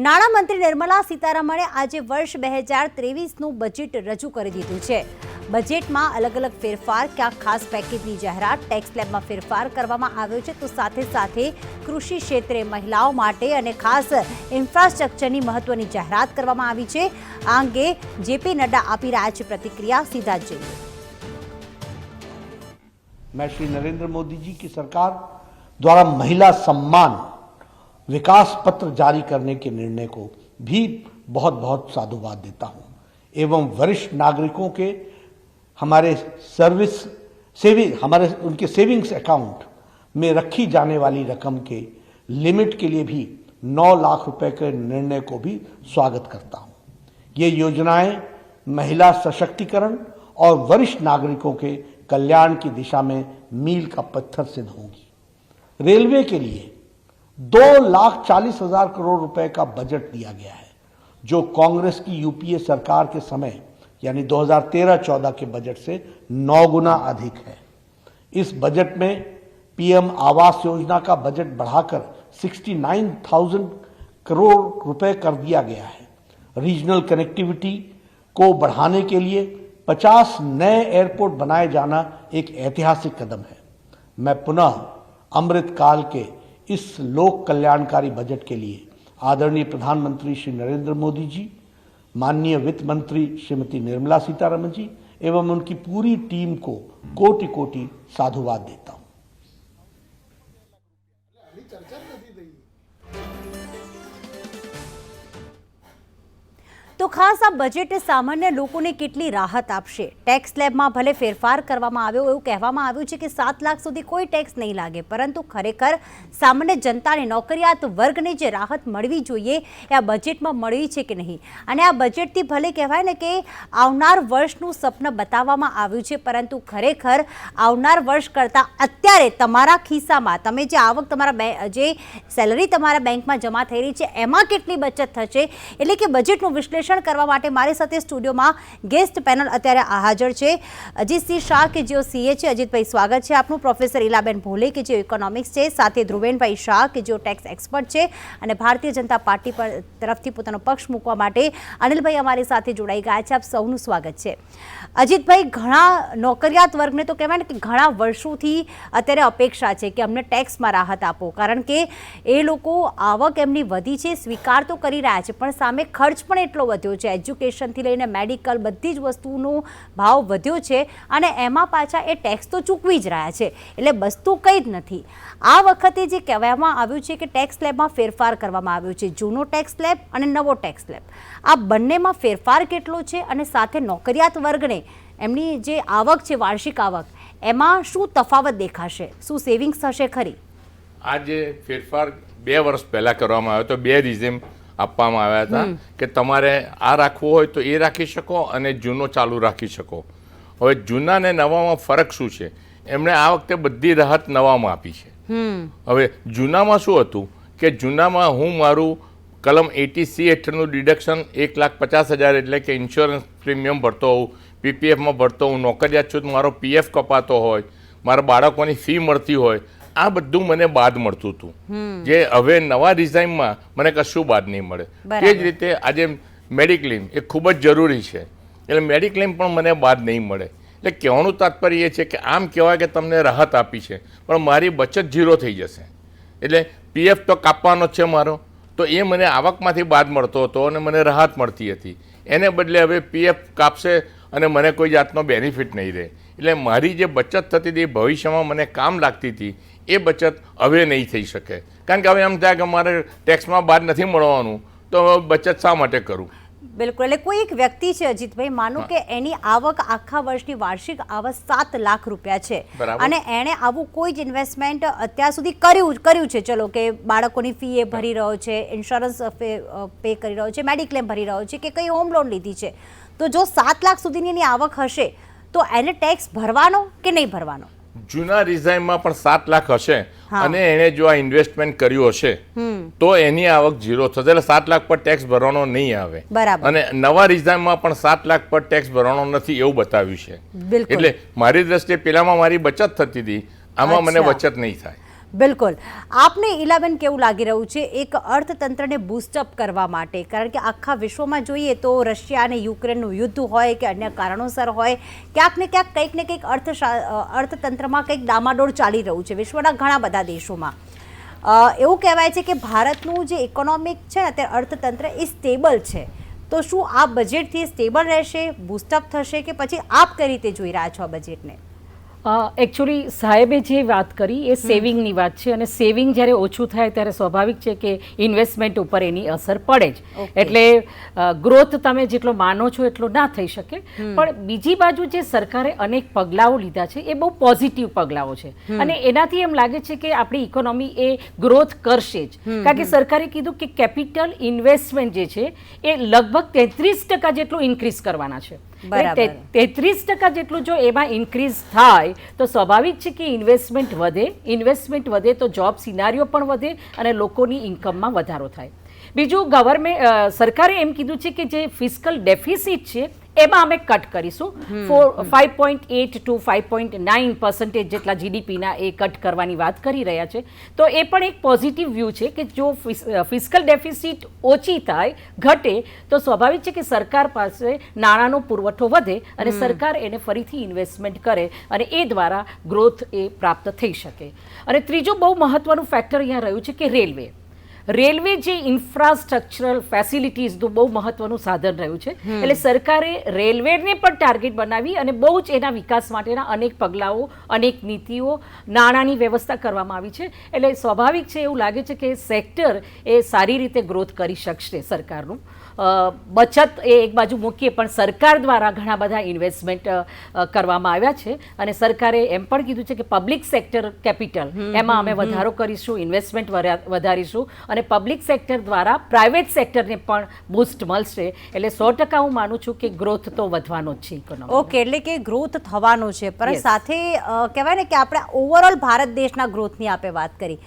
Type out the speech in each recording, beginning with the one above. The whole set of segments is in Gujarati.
નાણામંત્રી નિર્મલા સીતારમણે આજે વર્ષ 2023નું બજેટ રજૂ કરી દીધું છે। બજેટમાં અલગ અલગ ફેરફાર, ક્યાંક ખાસ પેકેજની જાહેરાત, ટેક્સ સ્લેબમાં ફેરફાર કરવામાં આવ્યો છે, તો સાથે સાથે કૃષિ ક્ષેત્રે મહિલાઓ માટે અને ખાસ ઇન્ફ્રાસ્ટ્રક્ચરની મહત્વની જાહેરાત કરવામાં આવી છે। આ અંગે જેપી નડ્ડા આપી રહ્યા છે પ્રતિક્રિયા, सीधा જોઈએ। मैं श्री नरेंद्र मोदी जी की सरकार द्वारा महिला सम्मान विकास पत्र जारी करने के निर्णय को भी बहुत बहुत साधुवाद देता हूं एवं वरिष्ठ नागरिकों के हमारे उनके सेविंग्स अकाउंट में रखी जाने वाली रकम के लिमिट के लिए भी 9 लाख रुपए के निर्णय को भी स्वागत करता हूं। ये योजनाएं महिला सशक्तिकरण और वरिष्ठ नागरिकों के कल्याण की दिशा में मील का पत्थर सिद्ध होंगी। रेलवे के लिए 2,40,000 करोड़ रुपए का बजट दिया गया है, जो कांग्रेस की यूपीए सरकार के समय यानी 2013-14 के बजट से 9 गुना अधिक है। इस बजट में पीएम आवास योजना का बजट बढ़ाकर 69,000 करोड़ रुपए कर दिया गया है। रीजनल कनेक्टिविटी को बढ़ाने के लिए 50 नए एयरपोर्ट बनाए जाना एक ऐतिहासिक कदम है। मैं पुनः अमृत काल के इस लोक कल्याणकारी बजट के लिए आदरणीय प्रधानमंत्री श्री नरेंद्र मोदी जी, माननीय वित्त मंत्री श्रीमती निर्मला सीतारमण जी एवं उनकी पूरी टीम को कोटि कोटि साधुवाद देता हूं। તો ખાસ આ બજેટ સામાન્ય લોકોને કેટલી રાહત આપશે? ટેક્સ સ્લેબમાં ભલે ફેરફાર કરવામાં આવ્યો, એવું કહેવામાં આવ્યું છે કે 7 લાખ સુધી કોઈ ટેક્સ નહીં લાગે, પરંતુ ખરેખર સામાન્ય જનતાને, નોકરિયાત વર્ગને જે રાહત મળવી જોઈએ એ આ બજેટમાં મળી છે કે નહીં? અને આ બજેટથી ભલે કહેવાય ને કે આવનાર વર્ષનું સ્વપ્ન બતાવવામાં આવ્યું છે, પરંતુ ખરેખર આવનાર વર્ષ કરતાં અત્યારે તમારા ખિસ્સામાં તમે જે આવક, તમારા જે સેલરી તમારા બેંકમાં જમા થઈ રહી છે, એમાં કેટલી બચત થશે? એટલે કે બજેટનું વિશ્લેષણ કરવા માટે મારી સાથે સ્ટુડિયોમાં ગેસ્ટ પેનલ અત્યારે હાજર છે। અજીતસિંહ શાહ કે જેઓ સીએ છે। અજીતભાઈ, સ્વાગત છે આપનું। પ્રોફેસર ઇલાબેન ભોલે કે જેઓ ઇકોનોમિક્સ છે, સાથે ધ્રુવેનભાઈ શાહ કે જેઓ ટેક્સ એક્સપર્ટ છે, અને ભારતીય જનતા પાર્ટી પર તરફથી પોતાનો પક્ષ મૂકવા માટે અનિલભાઈ અમારી સાથે જોડાઈ ગયા છે। આપ સૌનું સ્વાગત છે। અજીતભાઈ, ઘણા નોકરિયાત વર્ગને તો કહેવાય ને કે ઘણા વર્ષોથી અત્યારે અપેક્ષા છે કે અમને ટેક્સમાં રાહત આપો, કારણ કે એ લોકો આવક એમની વધી છે, સ્વીકાર તો કરી રહ્યા છે, પણ સામે ખર્ચ પણ એટલો વધ્યો છે। એજ્યુકેશનથી લઈને મેડિકલ બધી જ વસ્તુનો ભાવ વધ્યો છે, અને એમાં પાછા એ ટેક્સ તો ચૂકવી જ રહ્યા છે, એટલે બસ તો કંઈ જ નથી। આ વખતે જે કહેવામાં આવ્યું છે કે ટેક્સ સ્લેબમાં ફેરફાર કરવામાં આવ્યો છે, જૂનો ટેક્સ સ્લેબ અને નવો ટેક્સ સ્લેબ, આ બંનેમાં ફેરફાર કેટલો છે? અને સાથે નોકરિયાત વર્ગને એમની જે આવક છે, વાર્ષિક આવક, એમાં શું તફાવત દેખાશે? શું સેવિંગ્સ થશે ખરી? આ જે ફેરફાર 2 વર્ષ પહેલાં કરવામાં આવ્યો તો 2 રીઝન આપવામાં આવ્યા હતા કે તમારે આ રાખવું હોય તો એ રાખી શકો અને જૂનો ચાલુ રાખી શકો। હવે જૂના ને નવામાં ફરક શું છે? એમણે આ વખતે બધી રાહત નવામાં આપી છે। હવે જૂનામાં શું હતું કે જૂનામાં હું મારું કલમ 80C હેઠળનું ડિડક્શન 1,50,000 એટલે કે ઇન્સ્યોરન્સ પ્રીમિયમ ભરતો હોઉં, પીપીએફમાં ભરતો હોઉં, નોકરિયાત છું તો મારો પીએફ કપાતો હોય, મારા બાળકોની ફી મળતી હોય, આ બધું મને બાદ મળતું હતું, જે હવે નવા ડિઝાઇનમાં મને કશું બાદ નહીં મળે। એ જ રીતે આજે મેડિક્લેમ એ ખૂબ જ જરૂરી છે, એટલે મેડિક્લેમ પણ મને બાદ નહીં મળે। એટલે કહેવાનું તાત્પર્ય એ છે કે આમ કહેવાય કે તમને રાહત આપી છે, પણ મારી બચત 0 થઈ જશે। એટલે પીએફ તો કાપવાનો જ છે મારો, તો એ મને આવકમાંથી બાદ મળતો હતો અને મને રાહત મળતી હતી, એને બદલે હવે પીએફ કાપશે અને મને કોઈ જાતનો બેનિફિટ નહીં રહે। એટલે મારી જે બચત થતી હતી, ભવિષ્યમાં મને કામ લાગતી હતી, એ બચત હવે નહીં થઈ શકે, કારણ કે હવે એમ થાય કે મારે ટેક્સમાં બાદ નથી મળવાનું, તો બચત શા માટે કરું? બિલકુલ। એટલે કોઈ એક વ્યક્તિ છે અજીતભાઈ, માનો કે એની આવક આખા વર્ષની વાર્ષિક આવક 7 લાખ રૂપિયા છે, અને એણે આવું કોઈ જ ઇન્વેસ્ટમેન્ટ અત્યાર સુધી કર્યું છે, ચલો કે બાળકોની ફી એ ભરી રહ્યો છે, ઇન્સ્યોરન્સ પે કરી રહ્યો છે, મેડિક્લેમ ભરી રહ્યો છે, કે કઈ હોમ લોન લીધી છે, તો જો 7 લાખ સુધીની એની આવક હશે તો એને ટેક્સ ભરવાનો કે નહીં ભરવાનો? જૂના રિઝાઇનમાં પણ 7 લાખ હશે અને એને જો આ ઇન્વેસ્ટમેન્ટ કર્યું હશે તો એની આવક 0 થશે, એટલે 7 લાખ પર ટેક્સ ભરવાનો નહીં આવે। અને નવા રિઝાઇનમાં પણ 7 લાખ પર ટેક્સ ભરવાનો નથી એવું બતાવ્યું છે। એટલે મારી દ્રષ્ટિએ પેલામાં મારી બચત થતી હતી, આમાં મને બચત નહીં થાય। બિલકુલ. આપને ઇલાબેન કેવું લાગી રહ્યું છે એક અર્થતંત્રને બૂસ્ટઅપ કરવા માટે? કારણ કે આખા વિશ્વમાં જોઈએ તો રશિયા અને યુક્રેનનું યુદ્ધ હોય કે અન્ય કારણોસર હોય, ક્યાંક ને ક્યાંક કંઈક ને કંઈક અર્થતંત્રમાં કંઈક ડામાડોળ ચાલી રહ્યું છે વિશ્વના ઘણા બધા દેશોમાં. એવું કહેવાય છે કે ભારતનું જે ઇકોનોમિક છે ને અત્યારે અર્થતંત્ર એ સ્ટેબલ છે. તો શું આ બજેટથી સ્ટેબલ રહેશે, બૂસ્ટઅપ થશે કે પછી આપ કઈ રીતે જોઈ રહ્યા છો આ બજેટને? એકચ્યુઅલી સાહેબે જે વાત કરી એ સેવિંગની વાત છે, અને સેવિંગ જ્યારે ઓછું થાય ત્યારે સ્વાભાવિક છે કે ઇન્વેસ્ટમેન્ટ ઉપર એની અસર પડે જ. એટલે ગ્રોથ તમે જેટલો માનો છો એટલો ના થઈ શકે. પણ બીજી બાજુ જે સરકારે અનેક પગલાઓ લીધા છે એ બહુ પોઝિટિવ પગલાઓ છે, અને એનાથી એમ લાગે છે કે આપણી ઇકોનોમી એ ગ્રોથ કરશે જ. કારણ કે સરકારે કીધું કે કેપિટલ ઇન્વેસ્ટમેન્ટ જે છે એ લગભગ 33% જેટલું ઇન્ક્રીઝ કરવાના છે. 33% જેટલું જો એમાં ઇન્ક્રીઝ થાય તો સ્વાભાવિક છે કે ઇન્વેસ્ટમેન્ટ વધે તો જોબ સિનારીઓ પણ વધે અને લોકોની ઇન્કમમાં વધારો થાય. બીજું, સરકારે એમ કીધું છે કે જે ફિસ્કલ ડેફિસિટ છે એમાં અમે કટ કરીશું. 5.8 to 5.9% જેટલા જીડીપીના એ કટ કરવાની વાત કરી રહ્યા છે. તો એ પણ એક પોઝિટિવ વ્યૂ છે કે જો ફિસ્કલ ડેફિસિટ ઓછી થાય, ઘટે, તો સ્વાભાવિક છે કે સરકાર પાસે નાણાંનો પુરવઠો વધે અને સરકાર એને ફરીથી ઇન્વેસ્ટમેન્ટ કરે અને એ દ્વારા ગ્રોથ એ પ્રાપ્ત થઈ શકે. અને ત્રીજું બહુ મહત્વનું ફેક્ટર અહીંયા રહ્યું છે કે રેલવે જે ઇન્ફ્રાસ્ટ્રક્ચરલ ફેસિલિટીઝનું બહુ મહત્વનું સાધન રહ્યું છે. એટલે સરકારે રેલવેને પણ ટાર્ગેટ બનાવી અને બહુ જ એના વિકાસ માટેના અનેક પગલાઓ, અનેક નીતિઓ, નાણાંની વ્યવસ્થા કરવામાં આવી છે. એટલે સ્વાભાવિક છે એવું લાગે છે કે સેક્ટર એ સારી રીતે ગ્રોથ કરી શકશે. સરકારનું બચત એ એક બાજુ મૂકીએ, પણ સરકાર દ્વારા ઘણા બધા ઇન્વેસ્ટમેન્ટ કરવામાં આવ્યા છે, અને સરકારે એમ પણ કીધું છે કે પબ્લિક સેક્ટર કેપિટલ એમાં અમે વધારો કરીશું, ઇન્વેસ્ટમેન્ટ વધારીશું, અને પબ્લિક સેક્ટર દ્વારા પ્રાઇવેટ સેક્ટરને પણ બૂસ્ટ મળશે. એટલે 100% હું માનું છું કે ગ્રોથ તો વધવાનો જ છે ઇકોનોમી. ઓકે, એટલે કે ગ્રોથ થવાનો છે, પણ સાથે કહેવાય ને કે આપણે ઓવરઓલ ભારત દેશના ગ્રોથની આપણે વાત કરી.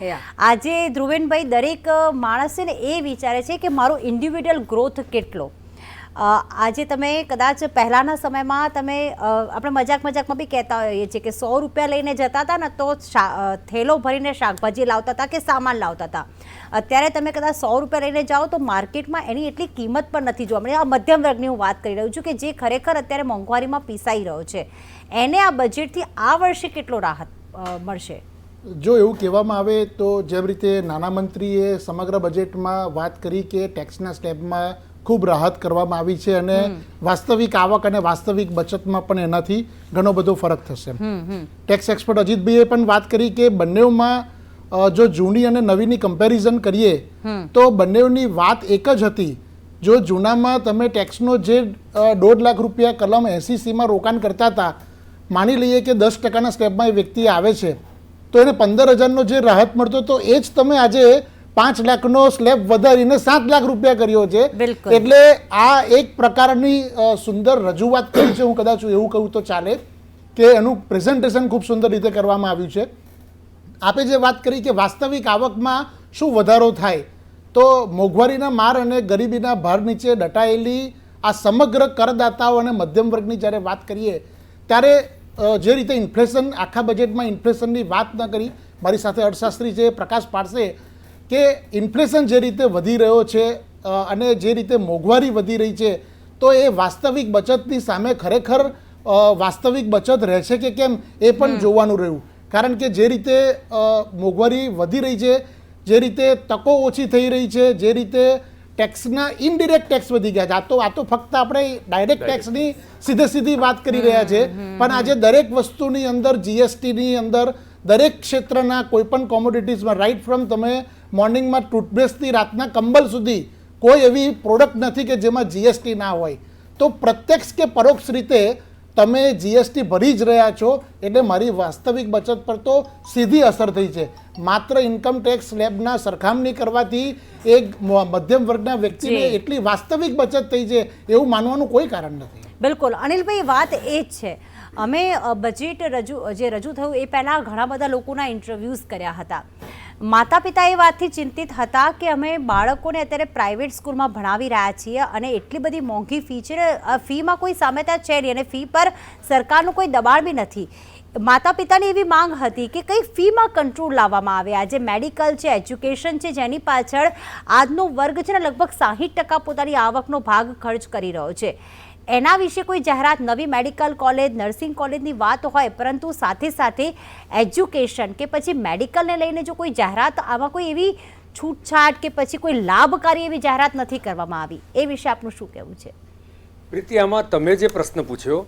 આજે ધ્રુવેનભાઈ, દરેક માણસ છે ને એ વિચારે છે કે મારો ઇન્ડિવિડ્યુઅલ ગ્રોથ કેટલો. આજે તમે કદાચ પહેલાંના સમયમાં આપણે મજાકમાં બી કહેતા હોઈએ છીએ કે 100 રૂપિયા લઈને જતા હતા ને તો થેલો ભરીને શાકભાજી લાવતા હતા કે સામાન લાવતા હતા. અત્યારે તમે કદાચ 100 રૂપિયા લઈને જાઓ તો માર્કેટમાં એની એટલી કિંમત પણ નથી જોવા મળે. આ મધ્યમ વર્ગની હું વાત કરી રહ્યું છું કે જે ખરેખર અત્યારે મોંઘવારીમાં પીસાઈ રહ્યો છે, એને આ બજેટથી આ વર્ષે કેટલો રાહત મળશે? જો એવું કહેવામાં આવે તો જેમ રીતે નાણા મંત્રીએ સમગ્ર બજેટમાં વાત કરી કે ટેક્સના સ્લેબમાં ખૂબ રાહત કરવામાં આવી છે, અને વાસ્તવિક આવક અને વાસ્તવિક બચતમાં પણ એનાથી ઘણો બધો ફરક થશે. ટેક્સ એક્સપર્ટ અજીતભાઈએ પણ વાત કરી કે બંનેમાં જો જૂની અને નવીની કમ્પેરિઝન કરીએ તો બંનેની વાત એક જ હતી. જો જૂનામાં તમે ટેક્સનો જે 1.5 લાખ રૂપિયા કલમ 80C રોકાણ કરતા હતા, માની લઈએ કે 10%ના સ્લેબમાં એ વ્યક્તિ આવે છે તો એને 15,000નો જે રાહત મળતો તો એ જ તમે આજે 5 લાખનો સ્લેબ વધારીને 7 લાખ રૂપિયા કર્યો છે. એટલે આ એક પ્રકારની સુંદર રજૂઆત કરી છે. હું કદાચ એવું કહું તો ચાલે કે એનું પ્રેઝન્ટેશન ખૂબ સુંદર રીતે કરવામાં આવ્યું છે. આપે જે વાત કરી કે વાસ્તવિક આવકમાં શું વધારો થાય, તો મોંઘવારીના માર અને ગરીબીના ભાર નીચે દટાયેલી આ સમગ્ર કરદાતાઓ અને મધ્યમ વર્ગની જ્યારે વાત કરીએ ત્યારે જે રીતે ઇન્ફ્લેશન, આખા બજેટમાં ઇન્ફ્લેશનની વાત ન કરી, મારી સાથે અર્થશાસ્ત્રી છે પ્રકાશ પાડશે કે ઇન્ફ્લેશન જે રીતે વધી રહ્યો છે અને જે રીતે મોંઘવારી વધી રહી છે, તો એ વાસ્તવિક બચતની સામે ખરેખર વાસ્તવિક બચત રહેશે કે કેમ એ પણ જોવાનું રહ્યું. કારણ કે જે રીતે મોંઘવારી વધી રહી છે, જે રીતે તકો ઓછી થઈ રહી છે, જે રીતે ટેક્સના ઇનડિરેક્ટ ટેક્સ વધી ગયા છે. આ તો ફક્ત આપણે ડાયરેક્ટ ટેક્સની સીધી વાત કરી રહ્યા છે, પણ આજે દરેક વસ્તુની અંદર, જીએસટીની અંદર, દરેક ક્ષેત્રના કોઈ પણ કોમોડિટીઝમાં, રાઈટ ફ્રોમ તમે મોર્નિંગમાં ટૂથબ્રશથી રાતના કંબલ સુધી કોઈ એવી પ્રોડક્ટ નથી કે જેમાં જીએસટી ના હોય. તો પ્રત્યક્ષ કે પરોક્ષ રીતે તમે જીએસટી ભરી જ રહ્યા છો. એટલે મારી વાસ્તવિક બચત પર તો સીધી અસર થઈ છે. માત્ર ઇન્કમ ટેક્સ સ્લેબના સરખામણી કરવાથી એક મધ્યમ વર્ગના વ્યક્તિને એટલી વાસ્તવિક બચત થઈ છે એવું માનવાનું કોઈ કારણ નથી. બિલકુલ અનિલભાઈ, વાત એ જ છે. અમે બજેટ રજૂ થયું એ પહેલાં ઘણા બધા લોકોના ઇન્ટરવ્યૂઝ કર્યા હતા. માતા પિતા એ વાતથી ચિંતિત હતા કે અમે બાળકોને અત્યારે પ્રાઇવેટ સ્કૂલમાં ભણાવી રહ્યા છીએ અને એટલી બધી મોંઘી ફી છે ને, ફીમાં કોઈ સામ્યતા છે નહીં અને ફી પર સરકારનું કોઈ દબાણ બી નથી. માતા પિતાની એવી માંગ હતી કે કંઈ ફીમાં કંટ્રોલ લાવવામાં આવે. આજે મેડિકલ છે, એજ્યુકેશન છે, જેની પાછળ આજનો વર્ગ છે ને લગભગ 60% પોતાની આવકનો ભાગ ખર્ચ કરી રહ્યો છે. એના વિશે કોઈ જાહેરાત, નવી મેડિકલ કોલેજ, નર્સિંગ કોલેજની વાત હોય, પરંતુ સાથે સાથે એજ્યુકેશન કે પછી મેડિકલને લઈને જો કોઈ જાહેરાત, આમાં કોઈ એવી છૂટછાટ કે પછી કોઈ લાભકારી એવી જાહેરાત નથી કરવામાં આવી. એ વિશે આપનું શું કહેવું છે? પ્રીતિ, આમાં તમે જે પ્રશ્ન પૂછ્યો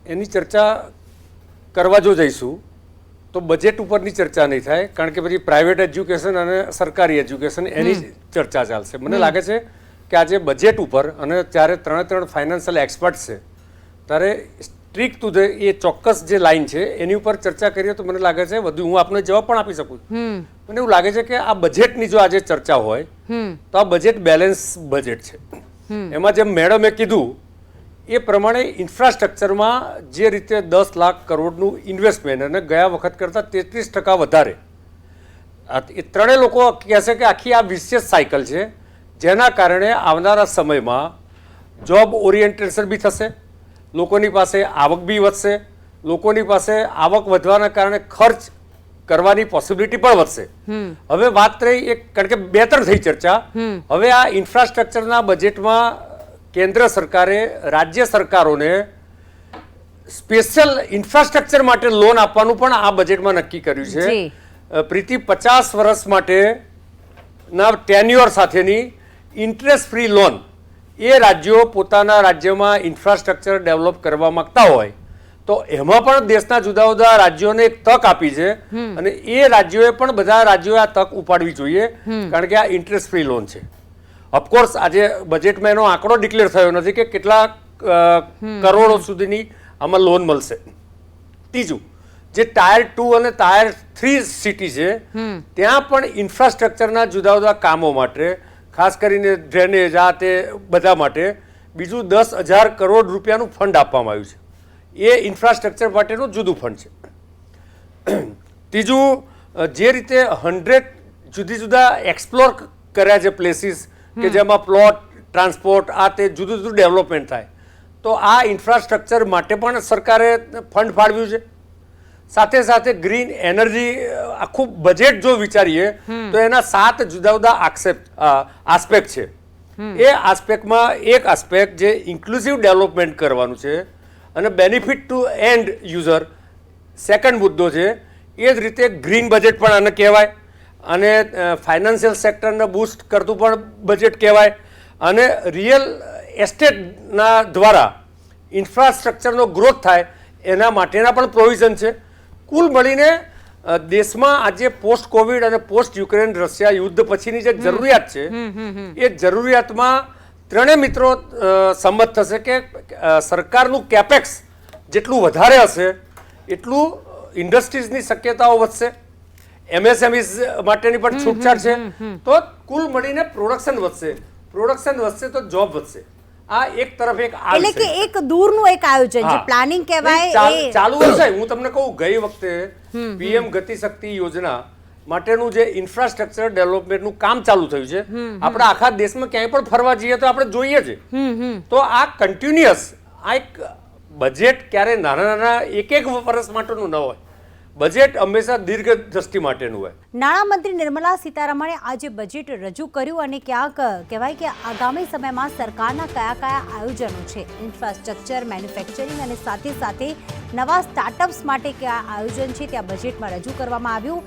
એની ચર્ચા કરવા જો જઈશું તો બજેટ ઉપરની ચર્ચા નહીં થાય, કારણ કે પછી પ્રાઇવેટ એજ્યુકેશન અને સરકારી એજ્યુકેશન એની ચર્ચા ચાલશે. મને લાગે છે કે આજે બજેટ ઉપર અને ત્યારે ત્રણ ફાઇનાન્શિયલ એક્સપર્ટ છે ત્યારે સ્ટ્રીક ટુ ધ એ ચોક્કસ જે લાઈન છે એની ઉપર ચર્ચા કરીએ તો મને લાગે છે વધુ હું આપને જવાબ પણ આપી શકું. મને એવું લાગે છે કે આ બજેટની જો આજે ચર્ચા હોય તો આ બજેટ બેલેન્સ બજેટ છે. એમાં જેમ મેડમે કીધું એ પ્રમાણે ઇન્ફ્રાસ્ટ્રક્ચરમાં જે રીતે 10 લાખ કરોડનું ઇન્વેસ્ટમેન્ટ અને ગયા વખત કરતાં 33% વધારે, એ ત્રણેય લોકો કહેશે કે આખી આ વિશેષ સાયકલ છે જેના કારણે આવનારા સમયમાં જોબ ઓરિએન્ટેશન બી થશે, લોકોની પાસે આવક બી વધશે, લોકોની પાસે આવક વધવાના કારણે ખર્ચ કરવાની પોસિબિલિટી પણ વધશે. હવે વાત રહી એક, કારણ કે 2-3 થઈ ચર્ચા, હવે આ ઇન્ફ્રાસ્ટ્રક્ચરના બજેટમાં કેન્દ્ર સરકારે રાજ્ય સરકારોને સ્પેશિયલ ઇન્ફ્રાસ્ટ્રક્ચર માટે લોન આપવાનું પણ આ બજેટમાં નક્કી કર્યું છે. પ્રીતિ, 50 વર્ષ માટેના ટેન્યુઅર સાથેની ઇન્ટરેસ્ટ ફ્રી લોન એ રાજ્યો પોતાના રાજ્યમાં ઇન્ફ્રાસ્ટ્રક્ચર ડેવલપ કરવા માંગતા હોય તો એમાં પણ દેશના જુદા જુદા રાજ્યોને એક તક આપી છે અને એ રાજ્યોએ પણ બધા રાજ્યોએ આ તક ઉપાડવી જોઈએ, કારણ કે આ ઇન્ટરેસ્ટ ફ્રી લોન છે. ઓફકોર્સ આજે બજેટમાં એનો આંકડો ડિક્લેર થયો નથી કે કેટલા કરોડો સુધીની આમાં લોન મળશે. ત્રીજું, જે ટાયર 2 અને ટાયર 3 સિટી છે ત્યાં પણ ઇન્ફ્રાસ્ટ્રક્ચરના જુદા જુદા કામો માટે, ખાસ કરીને ડ્રેનેજ, આ તે બધા માટે બીજું 10,000 કરોડ રૂપિયાનું ફંડ આપવામાં આવ્યું છે. એ ઇન્ફ્રાસ્ટ્રક્ચર માટેનું જુદું ફંડ છે. ત્રીજું, જે રીતે 100 જુદી જુદા એક્સપ્લોર કર્યા છે પ્લેસીસ કે જેમાં પ્લોટ, ટ્રાન્સપોર્ટ, આ તે જુદું જુદું ડેવલપમેન્ટ થાય, તો આ ઇન્ફ્રાસ્ટ્રક્ચર માટે પણ સરકારે ફંડ ફાળવ્યું છે. સાથે સાથે ગ્રીન એનર્જી આખું બજેટ જો વિચારીએ તો એના 7 જુદા જુદા આસ્પેક્ટ છે. એ આસ્પેક્ટમાં એક આસ્પેક્ટ જે ઇન્ક્લુઝિવ ડેવલપમેન્ટ કરવાનું છે અને benefit to end user second મુદ્દો છે. એ જ રીતે ગ્રીન બજેટ પણ આને કહેવાય અને ફાઇનાન્શિયલ સેક્ટરને બૂસ્ટ કરતું પણ બજેટ કહેવાય અને રિયલ એસ્ટેટના દ્વારા ઇન્ફ્રાસ્ટ્રક્ચરનો ગ્રોથ થાય એના માટેના પણ પ્રોવિઝન છે. કુલ મળીને દેશમાં આજે પોસ્ટ કોવિડ અને પોસ્ટ યુક્રેન રશિયા યુદ્ધ પછીની જે જરૂરિયાત છે એ જરૂરિયાતમાં ત્રણેય મિત્રો સંમત થશે કે સરકારનું કેપેક્સ જેટલું વધારે હશે એટલું ઇન્ડસ્ટ્રીઝની શક્યતાઓ વધશે, MSMEs માટેની પણ છૂટછાટ છે, તો કુલ મળીને પ્રોડક્શન વધશે તો જોબ વધશે. આ એક તરફ એક આ એટલે કે એક દૂરનું એક આયોજન છે, પ્લાનિંગ કહેવાય. એ ચાલુ વર્ષે હું તમને કહું, ગઈ વખતે PM ગતિ શક્તિ યોજના માટેનું જે ઇન્ફ્રાસ્ટ્રક્ચર ડેવલપમેન્ટનું કામ ચાલુ થયું છે, આપણે આખા દેશમાં ક્યાંય પણ ફરવા જઈએ તો આપણે જોઈએ છે. તો આ કન્ટિન્યુઅસ, આ એક બજેટ ક્યારે નાના નાના એક વર્ષ માટેનું ન હોય, બજેટ હંમેશા દીર્ઘ દ્રષ્ટિ માટેનું હોય. નાણામંત્રી નિર્મલા સીતારમણે આજે બજેટ રજૂ કર્યું અને ક્યાંક કહેવાય કે આગામી સમયમાં સરકારના કયા કયા આયોજનો છે, ઇન્ફ્રાસ્ટ્રક્ચર, મેન્યુફેક્ચરિંગ અને સાથે સાથે નવા સ્ટાર્ટઅપ્સ માટે કયા આયોજન છે ત્યાં બજેટમાં રજૂ કરવામાં આવ્યું.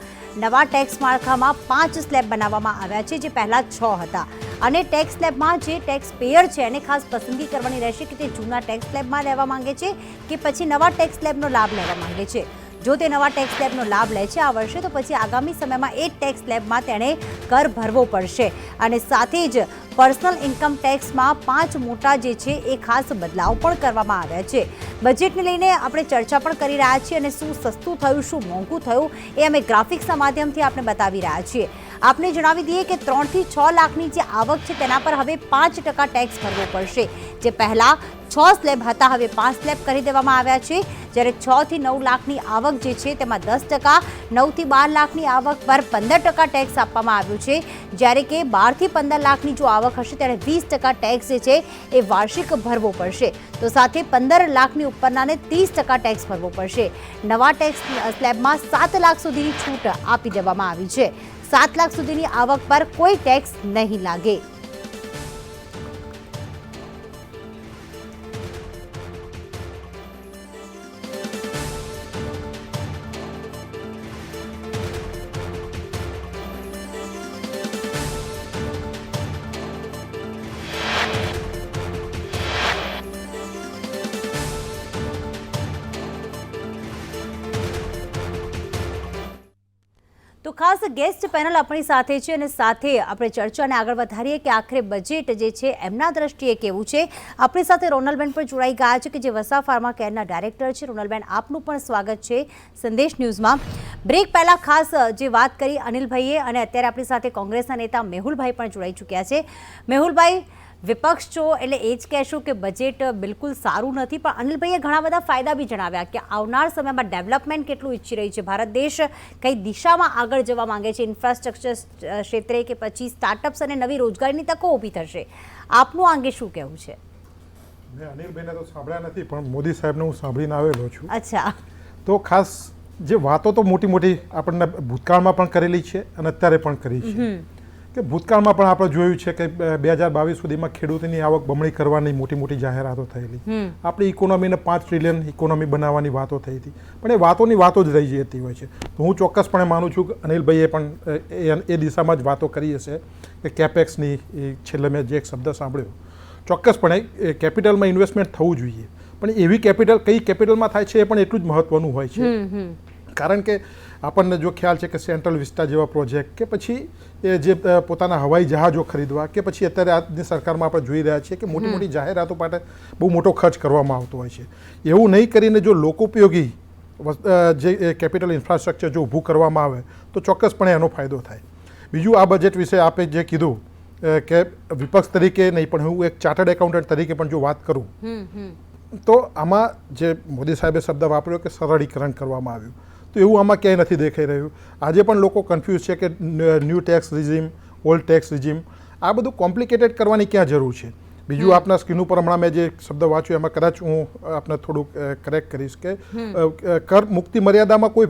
નવા ટેક્સ માળખામાં 5 સ્લેબ બનાવવામાં આવ્યા છે, જે પહેલાં 6 હતા અને ટેક્સ સ્લેબમાં જે ટેક્સ પેયર છે એને ખાસ પસંદગી કરવાની રહેશે કે તે જૂના ટેક્સ સ્લેબમાં લેવા માંગે છે કે પછી નવા ટેક્સ સ્લેબનો લાભ લેવા માંગે છે. જો તે નવા ટેક્સ સ્લેબનો લાભ લે છે આ વર્ષે, તો પછી આગામી સમયમાં એ ટેક્સ સ્લેબમાં તેણે કર ભરવો પડશે. અને સાથે જ પર્સનલ ઇન્કમ ટેક્સમાં 5 મોટા જે છે એ ખાસ બદલાવ પણ કરવામાં આવ્યા છે. બજેટને લઈને આપણે ચર્ચા પણ કરી રહ્યા છીએ અને શું સસ્તું થયું, શું મોંઘું થયું એ અમે ગ્રાફિક્સના માધ્યમથી આપણે બતાવી રહ્યા છીએ. આપને જણાવી દઈએ કે 3 થી 6 લાખની જે આવક છે તેના પર હવે 5% ટેક્સ ભરવો પડશે, જે પહેલાં 6 સ્લેબ હતા, હવે 5 સ્લેબ કરી દેવામાં આવ્યા છે, જ્યારે 6 થી 9 લાખની આવક જે છે તેમાં 10%, 9 થી 12 લાખની આવક પર 15% ટેક્સ આપવામાં આવ્યું છે, જ્યારે કે 12 થી 15 લાખની જો આવક હશે ત્યારે 20% ટેક્સ જે છે એ વાર્ષિક ભરવો પડશે, તો સાથે 15 લાખની ઉપરનાને 30% ટેક્સ ભરવો પડશે. નવા ટેક્સ સ્લેબમાં 7 લાખ સુધીની છૂટ આપી દેવામાં આવી છે. 7 લાખ સુધીની આવક પર કોઈ ટેક્સ નહીં લાગે. તો ખાસ ગેસ્ટ પેનલ આપણી સાથે છે અને સાથે આપણે ચર્ચાને આગળ વધારીએ કે આખરે બજેટ જે છે એમના દ્રષ્ટિએ કેવું છે. આપણી સાથે રોનલબેન પણ જોડાઈ ગયા છે કે જે વસા ફાર્મા કેરના ડાયરેક્ટર છે. રોનલબેન, આપનું પણ સ્વાગત છે સંદેશ ન્યૂઝમાં. બ્રેક પહેલા ખાસ જે વાત કરી અનિલભાઈએ અને અત્યારે આપણી સાથે કોંગ્રેસના નેતા મેહુલભાઈ પણ જોડાઈ ચૂક્યા છે. મેહુલભાઈ, વિપક્ષ છો એટલે એ જ કહેશો કે બજેટ બિલકુલ સારું નથી, પણ અનિલભાઈએ ઘણા બધા ફાયદા બી જણાવ્યા કે આવનાર સમયમાં ડેવલપમેન્ટ કેટલું ઈચ્છી રહી છે ભારત દેશ, કઈ દિશામાં આગળ જવા માંગે છે, ઇન્ફ્રાસ્ટ્રક્ચર ક્ષેત્રે કે પછી સ્ટાર્ટઅપ્સ અને નવી રોજગારીની તકો ઊભી થશે. આપનું અંગે શું કહેવું છે? મેં અનિલભાઈને તો સાંભળ્યા નથી, પણ મોદી સાહેબને હું સાંભળીને આવેલો છું. અચ્છા. તો ખાસ જે વાતો તો મોટી મોટી આપણને ભૂતકાળમાં પણ કરેલી છે અને અત્યારે પણ કરી છે. કે ભૂતકાળમાં પણ આપણે જોયું છે કે 2022 સુધીમાં ખેડૂતોની આવક બમણી કરવાની મોટી મોટી જાહેરાતો થયેલી. આપણી ઇકોનોમીને 5 ટ્રિલિયન ઇકોનોમી બનાવવાની વાતો થઈ હતી, પણ એ વાતોની વાતો જ રહી જતી હોય છે. તો હું ચોક્કસપણે માનું છું કે અનિલભાઈએ પણ એ દિશામાં જ વાતો કરી હશે કે કેપેક્સની છેલ્લે મેં જે એક શબ્દ સાંભળ્યો, ચોક્કસપણે કેપિટલમાં ઇન્વેસ્ટમેન્ટ થવું જોઈએ, પણ એવી કેપિટલ કઈ કેપિટલમાં થાય છે એ પણ એટલું જ મહત્વનું હોય છે. કારણ કે આપણને જો ખ્યાલ છે કે સેન્ટ્રલ વિસ્ટા જેવા પ્રોજેક્ટ કે પછી એ જે પોતાના હવાઈ જહાજો ખરીદવા કે પછી અત્યારે આજની સરકારમાં આપણે જોઈ રહ્યા છીએ કે મોટી મોટી જાહેરાતો માટે બહુ મોટો ખર્ચ કરવામાં આવતો હોય છે. એવું નહીં કરીને જો લોકોપયોગી જે કેપિટલ ઇન્ફ્રાસ્ટ્રક્ચર જો ઊભું કરવામાં આવે તો ચોક્કસપણે એનો ફાયદો થાય. બીજું, આ બજેટ વિશે આપે જે કીધું કે વિપક્ષ તરીકે નહીં પણ હું એક ચાર્ટર્ડ એકાઉન્ટન્ટ તરીકે પણ જો વાત કરું તો આમાં જે મોદી સાહેબે શબ્દ વાપર્યો કે સરળીકરણ કરવામાં આવ્યું, તો એવું આમાં ક્યાંય નથી દેખાઈ રહ્યું. આજે પણ લોકો કન્ફ્યુઝ છે કે ન્યૂ ટેક્સ રિઝીમ, ઓલ્ડ ટેક્સ રિઝીમ, આ બધું કોમ્પ્લિકેટેડ કરવાની ક્યાં જરૂર છે. બીજું, આપના સ્ક્રીન ઉપર હમણાં મેં જે શબ્દ વાંચ્યો એમાં કદાચ હું આપને થોડુંક કરેક્ટ કરીશ કે કર મુક્તિ મર્યાદામાં કોઈ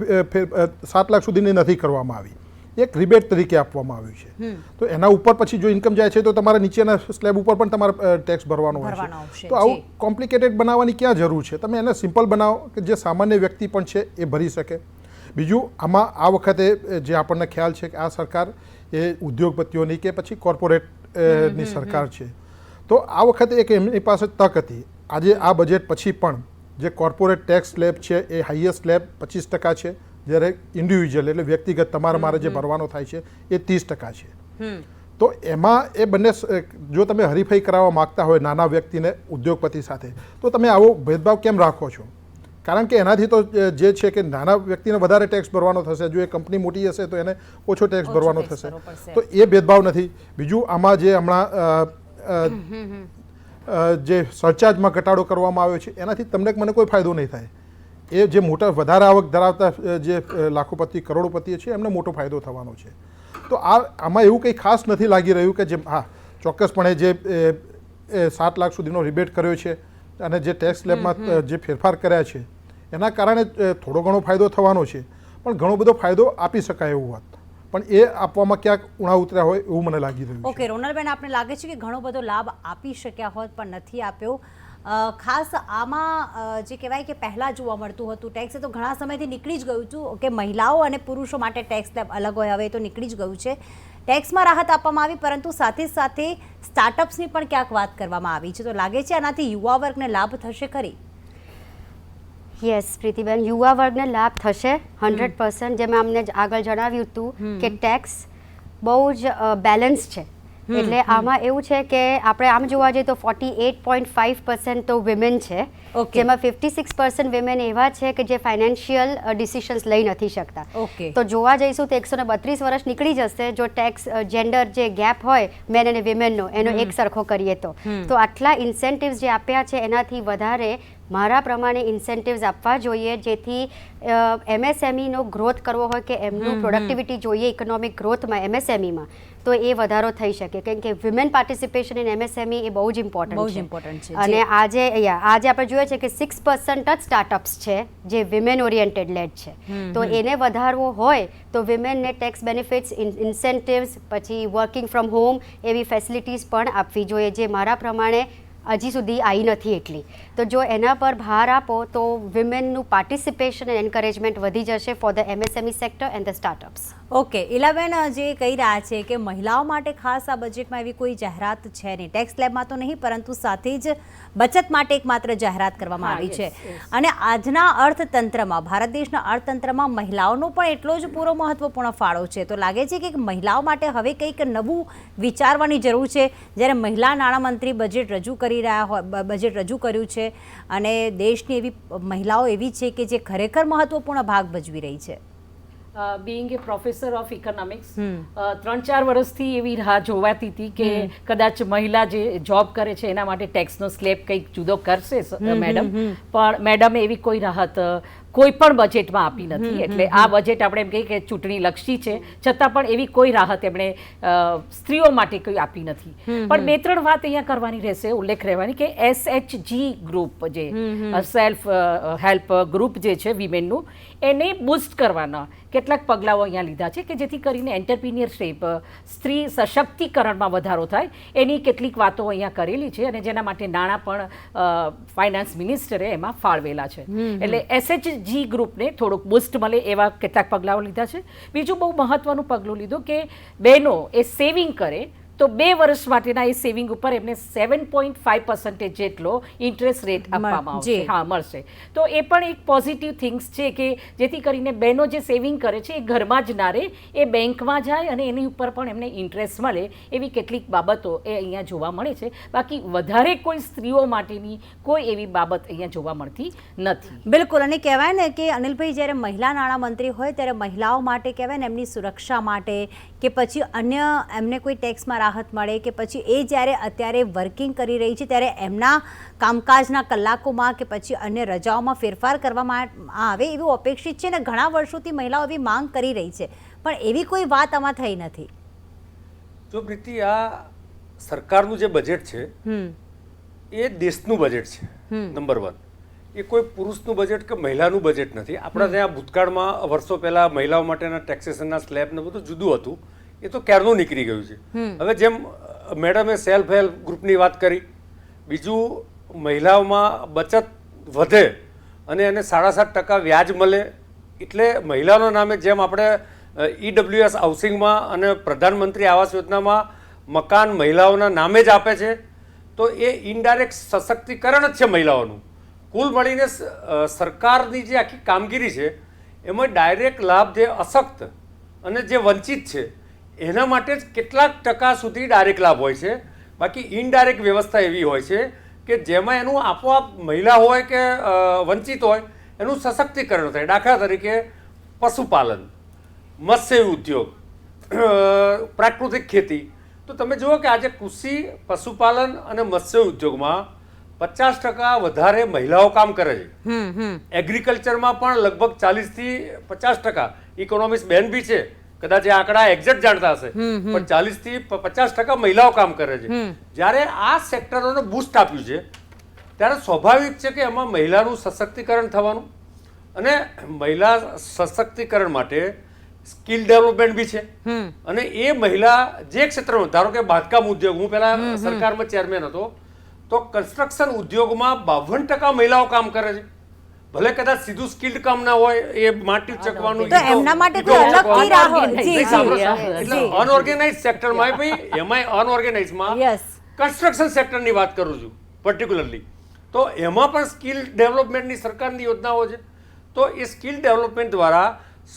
7 લાખ સુધીની નથી કરવામાં આવી, એક રિબેટ તરીકે આપવામાં આવ્યું છે. તો એના ઉપર પછી જો ઇન્કમ જાય છે તો તમારે નીચેના સ્લેબ ઉપર પણ તમારે ટેક્સ ભરવાનો હોય છે. તો આવું કોમ્પ્લિકેટેડ બનાવવાની ક્યાં જરૂર છે? તમે એને સિમ્પલ બનાવો કે જે સામાન્ય વ્યક્તિ પણ છે એ ભરી શકે. બીજું, આમાં આ વખતે જે આપણને ખ્યાલ છે કે આ સરકાર એ ઉદ્યોગપતિઓની કે પછી કોર્પોરેટની સરકાર છે, તો આ વખતે એક એમની પાસે તક હતી. આજે આ બજેટ પછી પણ જે કોર્પોરેટ ટેક્સ સ્લેબ છે એ હાઈએસ્ટ સ્લેબ 25% છે, જ્યારે ઇન્ડિવિજ્યુઅલ એટલે વ્યક્તિગત તમારે મારે જે ભરવાનો થાય છે એ 30% છે. તો એમાં એ બંને જો તમે હરીફાઈ કરાવવા માગતા હોય નાના વ્યક્તિને ઉદ્યોગપતિ સાથે, તો તમે આવો ભેદભાવ કેમ રાખો છો? કારણ કે એનાથી તો જે છે કે નાના વ્યક્તિને વધારે ટેક્સ ભરવાનો થશે, જો એ કંપની મોટી હશે તો એને ઓછો ટેક્સ ભરવાનો થશે. તો એ ભેદભાવ નથી. બીજું, આમાં જે હમણાં જે સરચાર્જમાં ઘટાડો કરવામાં આવ્યો છે એનાથી તમને મને કોઈ ફાયદો નહીં થાય. એ જે મોટા વધારે આવક ધરાવતા જે લાખોપતિ કરોડોપતિ છે એમને મોટો ફાયદો થવાનો છે. તો આમાં એવું કંઈ ખાસ નથી લાગી રહ્યું કે જે હા ચોક્કસપણે જે 7 લાખ સુધીનો રિબેટ કર્યો છે અને જે ટેક્સ સ્લેબમાં જે ફેરફાર કર્યા છે એના કારણે થોડો ઘણો ફાયદો થવાનો છે, પણ ઘણો બધો ફાયદો આપી શકાય એવું હોત, પણ એ આપવામાં ક્યાંક ઉણા ઉતર્યા હોય એવું મને લાગી રહ્યું છે. ઓકે રોનલબેન, આપને લાગે છે કે ઘણો બધો લાભ આપી શક્યા હોત પણ નથી આપ્યો. ખાસ આમાં જે કહેવાય કે પહેલાં જોવા મળતું હતું ટેક્સ, તો ઘણા સમયથી નીકળી જ ગયું હતું કે મહિલાઓ અને પુરુષો માટે ટેક્સ સ્લેબ અલગ હોય, હવે તો નીકળી જ ગયું છે. ટેક્સમાં રાહત આપવામાં આવી, પરંતુ સાથે સાથે સ્ટાર્ટઅપ્સની પણ ક્યાંક વાત કરવામાં આવી છે. તો લાગે છે આનાથી યુવા વર્ગને લાભ થશે ખરી? યસ પ્રીતિબેન, યુવા વર્ગને લાભ થશે 100%. જેમ અમને આગળ જણાવ્યું હતું કે ટેક્સ બહુ જ બેલેન્સ છે, એટલે આમાં એવું છે કે આપણે આમ જોવા જઈએ તો 48.5% તો વિમેન છે, Okay. જેમાં 56% વિમેન એવા છે કે જે ફાઇનાન્શિયલ ડિસિશન્સ લઈ નથી શકતા. Okay. તો જોવા જઈશું તો 132 વર્ષ નીકળી જશે જો ટેક્સ જેન્ડર જે ગેપ હોય મેન અને વિમેનનો એનો એક સરખો કરીએ તો આટલા ઇન્સેન્ટિવ્સ જે આપ્યા છે એનાથી વધારે મારા પ્રમાણે ઇન્સેન્ટિવ્સ આપવા જોઈએ, જેથી MSMEનો ગ્રોથ કરવો હોય કે એમનું પ્રોડક્ટિવિટી જોઈએ ઇકોનોમિક ગ્રોથમાં MSMEમાં, તો એ વધારો થઈ શકે. કેમ કે વિમેન પાર્ટિસિપેશન ઇન MSME એ બહુ જ બહુ જ ઇમ્પોર્ટન્ટ important છે. અને આજે આપણે જોઈએ છે કે 6% જ સ્ટાર્ટઅપ્સ છે જે વિમેન ઓરિએન્ટેડ લેડ છે. તો એને વધારવો હોય તો વિમેનને ટેક્સ બેનિફિટ્સ, ઇન્સેન્ટિવ્સ, પછી વર્કિંગ ફ્રોમ હોમ એવી ફેસિલિટીઝ પણ આપવી જોઈએ, જે મારા પ્રમાણે હજી સુધી આવી નથી એટલી. તો જો એના પર ભાર આપો તો વિમેનનું પાર્ટિસિપેશન એન્ડ એન્કરેજમેન્ટ વધી જશે for the MSME sector and the startups. Okay, Ilaben જે કહી રહ્યા છે કે મહિલાઓ માટે ખાસ આ બજેટમાં એવી કોઈ જાહેરાત છે નહીં, ટેક્સ સ્લેબમાં તો નહીં, પરંતુ સાથે જ બચત માટે એક માત્ર જાહેરાત કરવામાં આવી છે. અને આજના અર્થતંત્રમાં, ભારત દેશના અર્થતંત્રમાં મહિલાઓનો પણ એટલો જ પૂરો મહત્વપૂર્ણ ફાળો છે. તો લાગે છે કે મહિલાઓ માટે હવે કંઈક નવું વિચારવાની જરૂર છે. જ્યારે મહિલા નાણામંત્રી બજેટ રજૂ કરી રહ્યા હોય, બજેટ રજૂ કર્યું છે અને દેશની એવી મહિલાઓ એવી છે કે જે ખરેખર મહત્વપૂર્ણ ભાગ ભજવી રહી છે. Bing A professor of economics 3-4 વર્ષથી એવી રાહ જોવાતી હતી કે કદાચ મહિલા જે જોબ કરે છે એના માટે ટેક્સનો સ્લેબ કંઈક જુદો કરશે મેડમ, પણ મેડમે એવી કોઈ રાહત કોઈ પણ બજેટમાં આપી નથી. એટલે આ બજેટ આપણે એમ કહીએ કે ચૂંટણી લક્ષી છે, છતાં પણ એવી કોઈ રાહત એમણે સ્ત્રીઓ માટે કોઈ આપી નથી. પણ 2-3 વાત અહીંયા કરવાની રહેશે, ઉલ્લેખ રહેવાની કે SHG ગ્રુપ જે સેલ્ફ હેલ્પ ગ્રુપ જે છે વિમેનનું, એને બૂસ્ટ કરવાના કેટલાક પગલાઓ અહીંયા લીધા છે કે જેથી કરીને એન્ટરપ્રિન્યોરશિપ, સ્ત્રી સશક્તિકરણમાં વધારો થાય, એની કેટલીક વાતો અહીંયા કરેલી છે અને જેના માટે નાણાં પણ ફાઇનાન્સ મિનિસ્ટરે એમાં ફાળવેલા છે. એટલે SHG ગ્રુપને થોડુંક બૂસ્ટ મળે એવા કેટલાક પગલાઓ લીધા છે. બીજું બહુ મહત્વનું પગલું લીધું કે બહેનો એ સેવિંગ કરે તો 2 વર્ષ માટેના એ સેવિંગ ઉપર એમને 7.5% જેટલો ઇન્ટરેસ્ટ રેટ આપવામાં આવશે. હા, મળશે. તો એ પણ એક પોઝિટિવ થિંગ્સ છે કે જેથી કરીને બહેનો જે સેવિંગ કરે છે એ ઘરમાં જ ના રહે, એ બેંકમાં જાય અને એની ઉપર પણ એમને ઇન્ટરેસ્ટ મળે, એવી કેટલીક બાબતો એ અહીંયા જોવા મળે છે. બાકી વધારે કોઈ સ્ત્રીઓ માટેની કોઈ એવી બાબત અહીંયા જોવા મળતી નથી. બિલકુલ. અને કહેવાય ને કે અનિલભાઈ, જ્યારે મહિલા નાણામંત્રી હોય ત્યારે મહિલાઓ માટે કહેવાય ને એમની સુરક્ષા માટે કે પછી અન્ય એમને કોઈ ટેક્સમાં રાહત મળે કે પછી એ જ્યારે અત્યારે વર્કિંગ કરી રહી છે ત્યારે એમના કામકાજના કલાકોમાં કે પછી અન્ય રજાઓમાં ફેરફાર કરવામાં આવે એવું અપેક્ષિત છે ને ઘણા વર્ષોથી મહિલાઓ એવી માંગ કરી રહી છે, પણ એવી કોઈ વાત આમાં થઈ નથી. જો પ્રીતિ, આ સરકારનું જે બજેટ છે એ દેશનું બજેટ છે. નંબર 1, એ કોઈ પુરુષનું બજેટ કે મહિલાનું બજેટ નથી. આપણા ત્યાં ભૂતકાળમાં વર્ષો પહેલા મહિલાઓ માટેના ટેક્સેશનના સ્લેબ ને બધું જુદું હતું, એ તો ક્યારનું નીકળી ગયું છે. હવે જેમ મેડમે સેલ્ફ હેલ્પ ગ્રુપની વાત કરી, બીજું મહિલાઓમાં બચત વધે અને એને 7.5% વ્યાજ મળે, એટલે મહિલાઓના નામે જેમ આપણે EWS હાઉસિંગમાં અને પ્રધાનમંત્રી આવાસ યોજનામાં મકાન મહિલાઓના નામે જ આપે છે, તો એ ઇનડાયરેક્ટ સશક્તિકરણ જ છે મહિલાઓનું. કુલ મળીને સરકારની જે આખી કામગીરી છે એમાં ડાયરેક્ટ લાભ જે અશક્ત અને જે વંચિત છે એના માટે જ કેટલાક ટકા સુધી ડાયરેક્ટ લાભ હોય છે. બાકી ઇનડાયરેક્ટ વ્યવસ્થા એવી હોય છે કે જેમાં એનું આપોઆપ મહિલા હોય કે વંચિત હોય એનું સશક્તિકરણ થાય. દાખલા તરીકે પશુપાલન, મત્સ્ય ઉદ્યોગ, પ્રાકૃતિક ખેતી. તો તમે જુઓ કે આજે કૃષિ, પશુપાલન અને મત્સ્ય ઉદ્યોગમાં 50% વધારે મહિલાઓ કામ કરે છે. એગ્રીકલ્ચરમાં પણ લગભગ 40-50%. ઇકોનોમિક્સ બેન બી છે, કદાચ એ આંકડા એક્ઝેક્ટ જાણતા હશે, પણ 40-50% મહિલાઓ કામ કરે છે. જ્યારે આ સેક્ટરોને બૂસ્ટ આપ્યું છે ત્યારે સ્વાભાવિક છે કે એમાં મહિલાનું સશક્તિકરણ થવાનું, અને મહિલા સશક્તિકરણ માટે સ્કિલ ડેવલપમેન્ટ બી છે. અને એ મહિલા જે ક્ષેત્રમાં, ધારો કે બાંધકામ ઉદ્યોગ, હું પહેલા સરકારમાં ચેરમેન હતો, તો કન્સ્ટ્રક્શન ઉદ્યોગમાં 52% મહિલાઓ કામ કરે છે. ભલે કદાચ સીધું સ્કિલ્ડ કામ ના હોય, એ માટી ચકવાનું, તો એમના માટે તો અલગથી રાહત. જી, એટલે અનઓર્ગેનાઇઝ સેક્ટરમાં ભાઈ, એમાંય અનઓર્ગેનાઇઝમાં કન્સ્ટ્રક્શન સેક્ટરની વાત કરું છું પર્ટિક્યુલરલી, તો એમાં પણ સ્કિલ ડેવલપમેન્ટની સરકારની યોજનાઓ છે. તો એ સ્કિલ ડેવલપમેન્ટ દ્વારા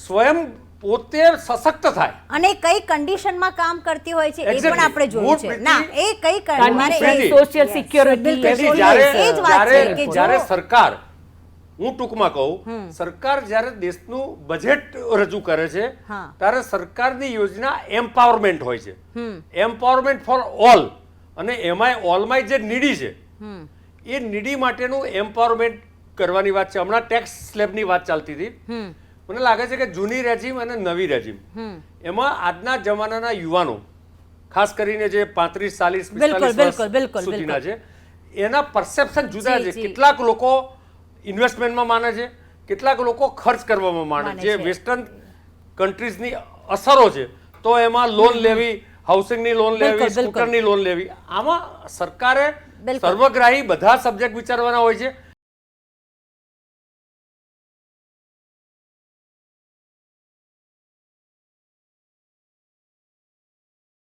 સ્વયં પોતે સશક્ત થાય. અને કઈ કન્ડિશનમાં કામ કરતી હોય છે એ પણ Exactly. આપણે જોયું મૂળ છે. નીતિ- ના એ કઈ મારે નીતિ- સોશિયલ સિક્યોરિટી બિલકુલ. તેથી એ જ્યારે જ વાત છે કે જો- જ્યારે સરકાર, હું ટૂંકમાં કહું, સરકાર જ્યારે દેશનું બજેટ રજૂ કરે છે હા. ત્યારે સરકારની યોજના એમ્પાવરમેન્ટ હોય છે. એમ્પાવરમેન્ટ ફોર ઓલ, અને એમાંય ઓલમાં જે નીડી છે એ નીડી માટેનું એમ્પાવરમેન્ટ કરવાની વાત છે. હમણાં ટેક્સ સ્લેબની વાત ચાલતી હતી. મને લાગે છે કે જૂની રેજીમ અને નવી રેજીમ એમાં આજના જમાનાના યુવાનો, ખાસ કરીને જે 35, 40, બિલકુલ, 45 વર્ષ બિલકુલ, સુધીના છે, એના પરસેપ્શન જુદા જી, છે. જી. કેટલાક લોકો ઇન્વેસ્ટમેન્ટમાં માને છે, કેટલાક લોકો ખર્ચ કરવામાં માને માને છે. છે. વેસ્ટર્ન કન્ટ્રીઝની અસરો છે, તો એમાં લોન લેવી, હાઉસિંગની લોન લેવી, બિલકુલ, બિલકુલ. સ્કૂટરની લોન લેવી. આમાં સરકારે બિલકુલ. સર્વગ્રાહી બધા સબ્જેક્ટ વિચારવાના હોય છે.